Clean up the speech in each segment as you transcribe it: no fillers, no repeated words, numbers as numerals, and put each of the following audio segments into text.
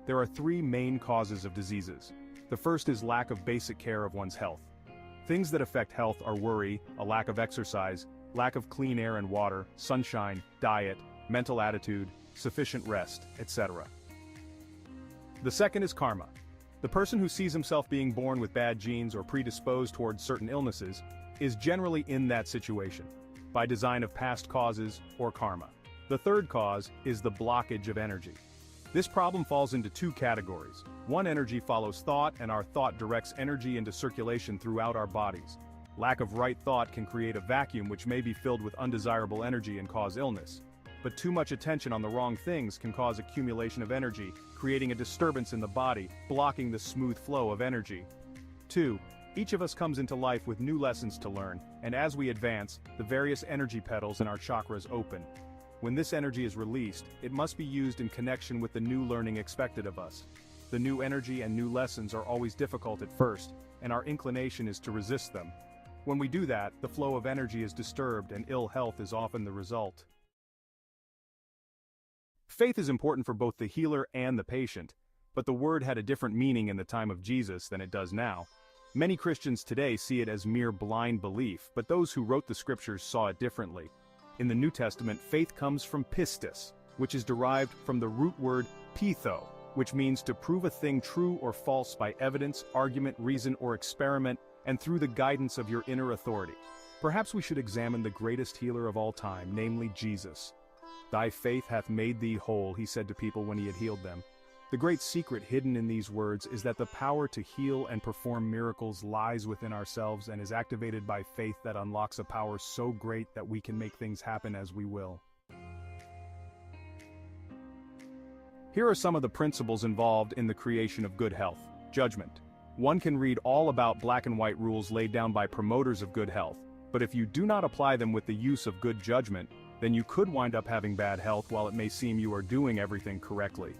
There are three main causes of diseases. The first is lack of basic care of one's health. Things that affect health are worry, a lack of exercise, lack of clean air and water, sunshine, diet, mental attitude, sufficient rest, etc. The second is karma. The person who sees himself being born with bad genes or predisposed towards certain illnesses is generally in that situation, by design of past causes or karma. The third cause is the blockage of energy. This problem falls into two categories. One, energy follows thought, and our thought directs energy into circulation throughout our bodies. Lack of right thought can create a vacuum which may be filled with undesirable energy and cause illness. But too much attention on the wrong things can cause accumulation of energy, creating a disturbance in the body, blocking the smooth flow of energy. 2. Each of us comes into life with new lessons to learn, and as we advance, the various energy petals in our chakras open. When this energy is released, it must be used in connection with the new learning expected of us. The new energy and new lessons are always difficult at first, and our inclination is to resist them. When we do that, the flow of energy is disturbed and ill health is often the result. Faith is important for both the healer and the patient, but the word had a different meaning in the time of Jesus than it does now. Many Christians today see it as mere blind belief, but those who wrote the scriptures saw it differently. In the New Testament, faith comes from pistis, which is derived from the root word pitho, which means to prove a thing true or false by evidence, argument, reason, or experiment, and through the guidance of your inner authority. Perhaps we should examine the greatest healer of all time, namely Jesus. "Thy faith hath made thee whole," he said to people when he had healed them. The great secret hidden in these words is that the power to heal and perform miracles lies within ourselves and is activated by faith that unlocks a power so great that we can make things happen as we will. Here are some of the principles involved in the creation of good health. Judgment. One can read all about black and white rules laid down by promoters of good health, but if you do not apply them with the use of good judgment, then you could wind up having bad health while it may seem you are doing everything correctly.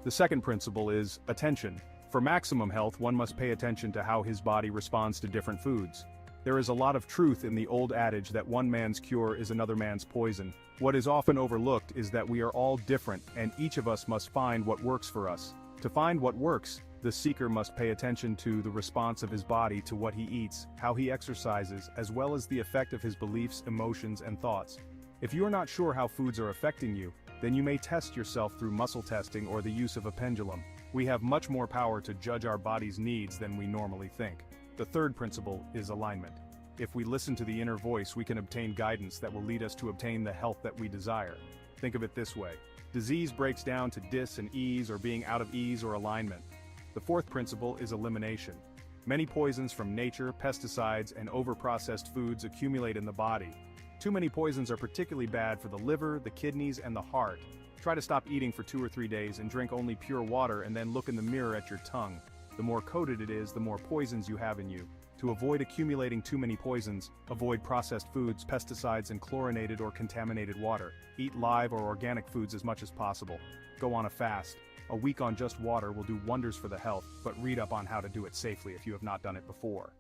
The second principle is attention. For maximum health, one must pay attention to how his body responds to different foods. There is a lot of truth in the old adage that one man's cure is another man's poison. What is often overlooked is that we are all different and each of us must find what works for us. To find what works, the seeker must pay attention to the response of his body to what he eats, how he exercises, as well as the effect of his beliefs, emotions, and thoughts. If you are not sure how foods are affecting you, then you may test yourself through muscle testing or the use of a pendulum. We have much more power to judge our body's needs than we normally think. The third principle is alignment. If we listen to the inner voice, we can obtain guidance that will lead us to obtain the health that we desire. Think of it this way. Disease breaks down to dis and ease, or being out of ease or alignment. The fourth principle is elimination. Many poisons from nature, pesticides, and overprocessed foods accumulate in the body. Too many poisons are particularly bad for the liver, the kidneys, and the heart. Try to stop eating for 2 or 3 days and drink only pure water and then look in the mirror at your tongue. The more coated it is, the more poisons you have in you. To avoid accumulating too many poisons, avoid processed foods, pesticides, and chlorinated or contaminated water. Eat live or organic foods as much as possible. Go on a fast. A week on just water will do wonders for the health, but read up on how to do it safely if you have not done it before.